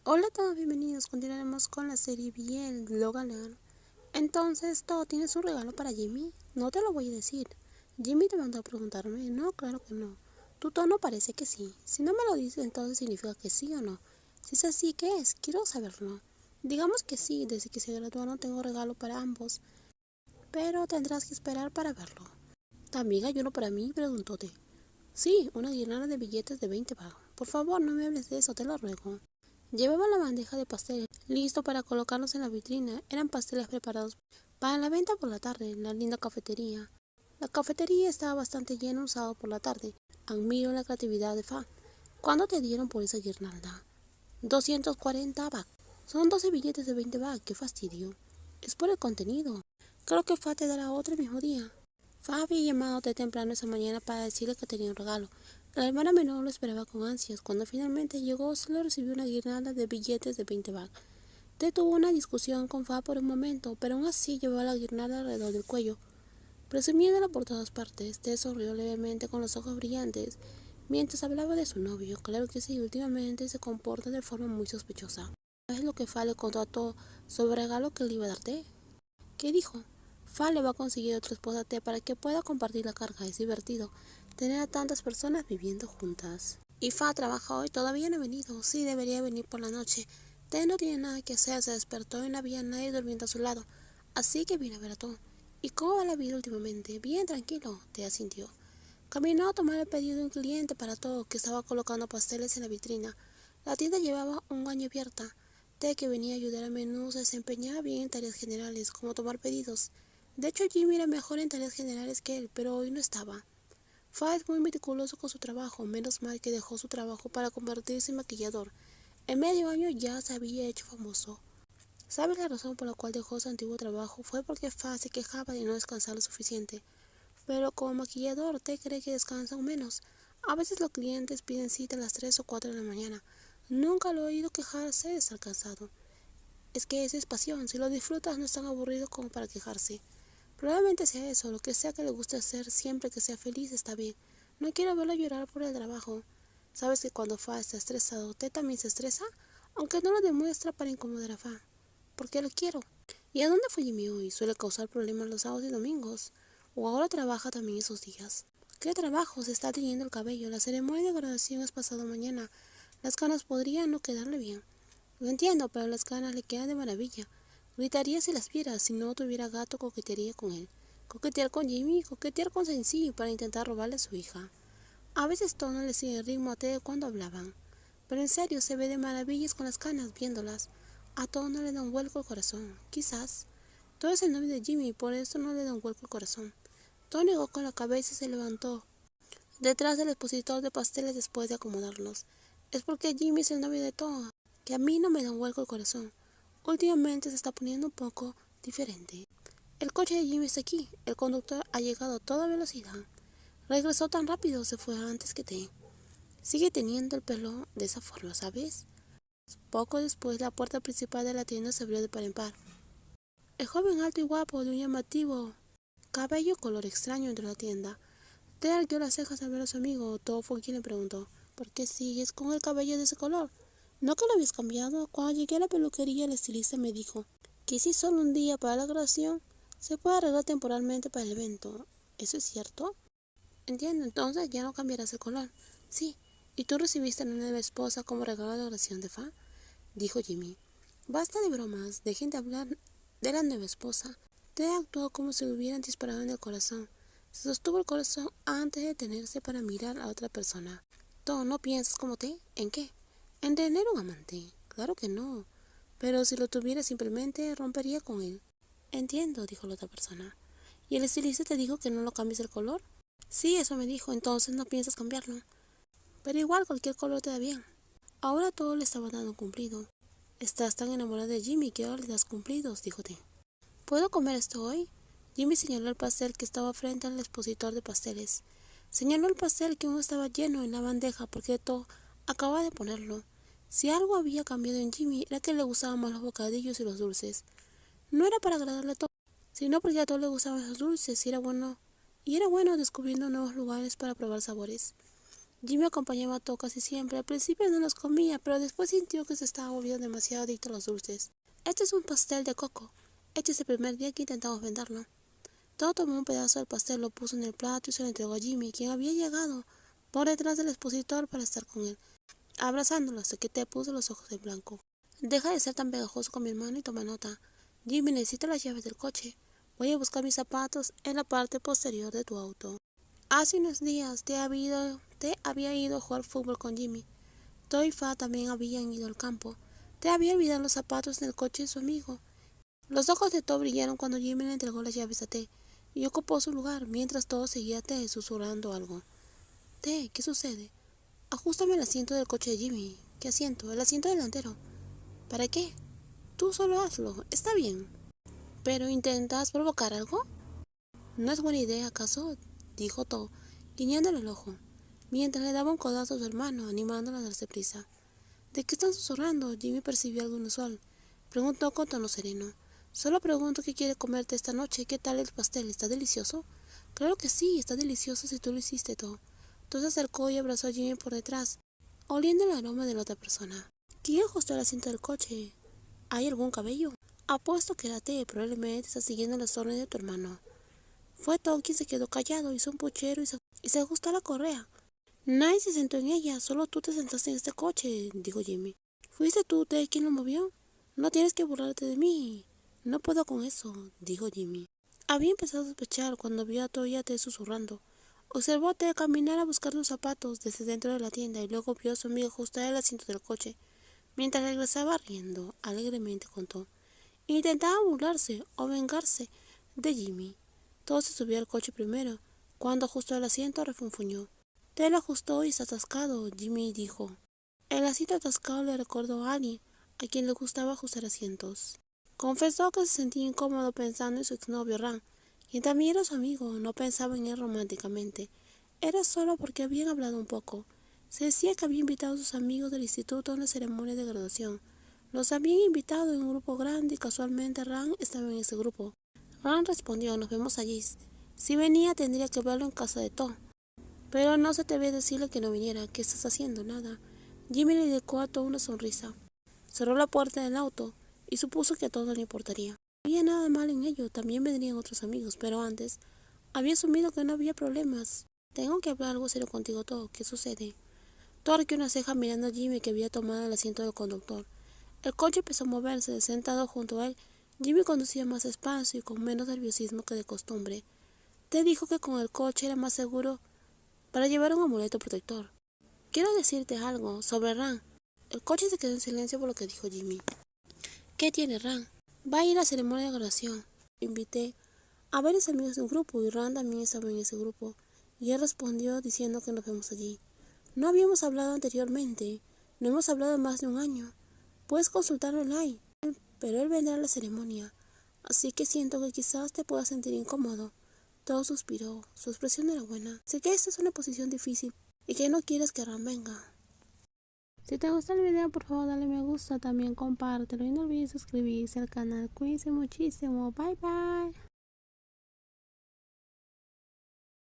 Hola a todos, bienvenidos. Continuaremos con la serie Bien Logan. Entonces, ¿todo tienes un regalo para Jimmy? No te lo voy a decir. Jimmy te mandó a preguntarme. No, claro que no. Tu tono parece que sí. Si no me lo dices, entonces significa que sí o no. Si es así, ¿qué es? Quiero saberlo. Digamos que sí, desde que se graduaron tengo regalo para ambos, pero tendrás que esperar para verlo. ¿También hay uno para mí? Preguntóte. Sí, una guirnalda de billetes de 20 baht. Por favor, no me hables de eso, te lo ruego. Llevaba la bandeja de pasteles, listo para colocarlos en la vitrina. Eran pasteles preparados para la venta por la tarde en la linda cafetería. La cafetería estaba bastante llena un sábado por la tarde. Admiro la creatividad de Fa. ¿Cuánto te dieron por esa guirnalda? 240 baht. Son 12 billetes de 20 baht. ¡Qué fastidio! Es por el contenido. Creo que Fa te dará otro el mismo día. Fa había llamado de temprano esa mañana para decirle que tenía un regalo. La hermana menor lo esperaba con ansias. Cuando finalmente llegó, solo recibió una guirnalda de billetes de 20 baht. Te tuvo una discusión con Fa por un momento, pero aún así llevaba la guirnalda alrededor del cuello, presumiéndola por todas partes. Te sonrió levemente con los ojos brillantes mientras hablaba de su novio. Claro que sí, últimamente se comporta de forma muy sospechosa. ¿Sabes lo que Fa le contó a todo sobre el regalo que le iba a darte? ¿Qué dijo? Fa le va a conseguir otra esposa a T para que pueda compartir la carga. Es divertido tener a tantas personas viviendo juntas. Y Fa trabaja hoy, todavía no ha venido. Sí, debería venir por la noche. T no tiene nada que hacer, se despertó y no había nadie durmiendo a su lado. Así que vino a ver a todo. ¿Y cómo va la vida últimamente? Bien, tranquilo, T asintió. Caminó a tomar el pedido de un cliente para todo que estaba colocando pasteles en la vitrina. La tienda llevaba un año abierta. T, que venía a ayudar a menudo, se desempeñaba bien en tareas generales, como tomar pedidos. De hecho, Jimmy era mejor en tareas generales que él, pero hoy no estaba. Fa es muy meticuloso con su trabajo, menos mal que dejó su trabajo para convertirse en maquillador. En medio año ya se había hecho famoso. ¿Sabes la razón por la cual dejó su antiguo trabajo? Fue porque Fa se quejaba de no descansar lo suficiente. Pero como maquillador, ¿te cree que descansan menos? A veces los clientes piden cita a las 3 o 4 de la mañana. Nunca lo he oído quejarse de estar cansado. Es que esa es pasión. Si lo disfrutas, no es tan aburrido como para quejarse. Probablemente sea eso, lo que sea que le guste hacer, siempre que sea feliz está bien. No quiero verlo llorar por el trabajo. ¿Sabes que cuando Fa está estresado, T también se estresa? Aunque no lo demuestra para incomodar a Fa. Porque lo quiero. ¿Y a dónde fue Jimmy hoy? Suele causar problemas los sábados y domingos. ¿O ahora trabaja también esos días? ¿Qué trabajo? Se está teñiendo el cabello. La ceremonia de graduación es pasado mañana. Las canas podrían no quedarle bien. Lo entiendo, pero las canas le quedan de maravilla. Gritaría si las viera. Si no tuviera gato, coquetearía con él. Coquetear con Jimmy, coquetear con Sensi para intentar robarle a su hija. A veces Tono le sigue el ritmo a Ted cuando hablaban. Pero en serio, se ve de maravillas con las canas viéndolas. A Tono le da un vuelco el corazón. Quizás. Todo es el novio de Jimmy y por eso no le da un vuelco el corazón. Todo negó con la cabeza y se levantó detrás del expositor de pasteles después de acomodarlos. Es porque Jimmy es el novio de todo, que a mí no me da un vuelco el corazón. Últimamente se está poniendo un poco diferente. El coche de Jimmy está aquí. El conductor ha llegado a toda velocidad. Regresó tan rápido, se fue antes que te. Sigue teniendo el pelo de esa forma, ¿sabes? Poco después, la puerta principal de la tienda se abrió de par en par. El joven alto y guapo, de un llamativo cabello color extraño entró a la tienda. Ted arqueó las cejas al ver a su amigo. Todo fue quien le preguntó: ¿por qué sigues con el cabello de ese color? ¿No que lo habías cambiado? Cuando llegué a la peluquería, el estilista me dijo que si solo un día para la graduación, se puede arreglar temporalmente para el evento. ¿Eso es cierto? Entiendo, entonces ya no cambiarás el color. Sí. ¿Y tú recibiste a la nueva esposa como regalo de graduación de Fa? Dijo Jimmy. Basta de bromas, dejen de hablar de la nueva esposa. Ted actuó como si le hubieran disparado en el corazón. Se sostuvo el corazón antes de detenerse para mirar a otra persona. ¿Tú no piensas como Ted? ¿En qué? ¿En tener un amante? Claro que no. Pero si lo tuviera simplemente rompería con él. Entiendo, dijo la otra persona. ¿Y el estilista te dijo que no lo cambies el color? Sí, eso me dijo, entonces no piensas cambiarlo. Pero igual cualquier color te da bien. Ahora todo le estaba dando un cumplido. Estás tan enamorada de Jimmy que ahora le das cumplidos, dijo T. ¿Puedo comer esto hoy? Jimmy señaló el pastel que estaba frente al expositor de pasteles. Señaló el pastel que aún estaba lleno en la bandeja porque To acababa de ponerlo. Si algo había cambiado en Jimmy era que le gustaban más los bocadillos y los dulces. No era para agradarle a To, sino porque a To le gustaban los dulces y era bueno descubriendo nuevos lugares para probar sabores. Jimmy acompañaba a todo casi siempre. Al principio no los comía, pero después sintió que se estaba volviendo demasiado adicto a los dulces. Este es un pastel de coco. Este es el primer día que intentamos venderlo. Todo tomó un pedazo del pastel, lo puso en el plato y se lo entregó a Jimmy, quien había llegado por detrás del expositor para estar con él, abrazándolo hasta que te puso los ojos en blanco. Deja de ser tan pegajoso con mi hermano y toma nota. Jimmy, necesito las llaves del coche. Voy a buscar mis zapatos en la parte posterior de tu auto. Hace unos días te había ido a jugar fútbol con Jimmy. To y Fa también habían ido al campo. Te había olvidado los zapatos en el coche de su amigo. Los ojos de To brillaron cuando Jimmy le entregó las llaves a T y ocupó su lugar mientras todo seguía a T susurrando algo. T, ¿qué sucede? Ajústame el asiento del coche de Jimmy. ¿Qué asiento? El asiento delantero. ¿Para qué? Tú solo hazlo. Está bien. ¿Pero intentas provocar algo? No es buena idea, ¿acaso? Dijo To, guiñándole el ojo, mientras le daba un codazo a su hermano, animándolo a darse prisa. ¿De qué están susurrando? Jimmy percibió algo inusual. Preguntó con tono sereno. Solo pregunto qué quiere comerte esta noche. ¿Qué tal el pastel? ¿Está delicioso? Claro que sí, está delicioso si tú lo hiciste, To. To se acercó y abrazó a Jimmy por detrás, oliendo el aroma de la otra persona. ¿Quién ajustó el asiento del coche? ¿Hay algún cabello? Apuesto que era T, probablemente está siguiendo las órdenes de tu hermano. Fue Tom quien se quedó callado, hizo un puchero y se ajustó la correa. Nadie se sentó en ella, solo tú te sentaste en este coche, dijo Jimmy. ¿Fuiste tú, Ted, quien lo movió? No tienes que burlarte de mí. No puedo con eso, dijo Jimmy. Había empezado a sospechar cuando vio a Toy y a Ted susurrando. Observó a Ted caminar a buscar sus zapatos desde dentro de la tienda y luego vio a su amigo ajustar el asiento del coche. Mientras regresaba riendo, alegremente contó. Intentaba burlarse o vengarse de Jimmy. Todo se subió al coche primero. Cuando ajustó el asiento, refunfuñó. Te lo ajustó y está atascado, Jimmy dijo. El asiento atascado le recordó a alguien a quien le gustaba ajustar asientos. Confesó que se sentía incómodo pensando en su exnovio Ran, quien también era su amigo. No pensaba en él románticamente. Era solo porque habían hablado un poco. Se decía que había invitado a sus amigos del instituto a una ceremonia de graduación. Los habían invitado en un grupo grande y casualmente Ran estaba en ese grupo. Ran respondió, nos vemos allí. Si venía tendría que verlo en casa de To. Pero no se te ve decirle que no viniera. ¿Qué estás haciendo? Nada. Jimmy le dedicó a To una sonrisa. Cerró la puerta del auto y supuso que a todo le importaría. No había nada mal en ello, también vendrían otros amigos, pero antes había asumido que no había problemas. Tengo que hablar algo serio contigo, To. ¿Qué sucede? To arqueó una ceja mirando a Jimmy que había tomado el asiento del conductor. El coche empezó a moverse. Sentado junto a él, Jimmy conducía más despacio y con menos nerviosismo que de costumbre. Te dijo que con el coche era más seguro para llevar un amuleto protector. Quiero decirte algo sobre Ran. El coche se quedó en silencio por lo que dijo Jimmy. ¿Qué tiene Ran? Va a ir a la ceremonia de graduación. Invité a varios amigos de un grupo y Ran también estaba en ese grupo. Y él respondió diciendo que nos vemos allí. No habíamos hablado anteriormente. No hemos hablado más de un año. Puedes consultarlo online, pero él vendrá a la ceremonia. Así que siento que quizás te puedas sentir incómodo. Todo suspiró. Su expresión era buena. Sé que esta es una posición difícil y que no quieres que Ram venga. Si te gusta el video, por favor dale me gusta, también compártelo y no olvides suscribirse al canal. Cuídense muchísimo. Bye bye.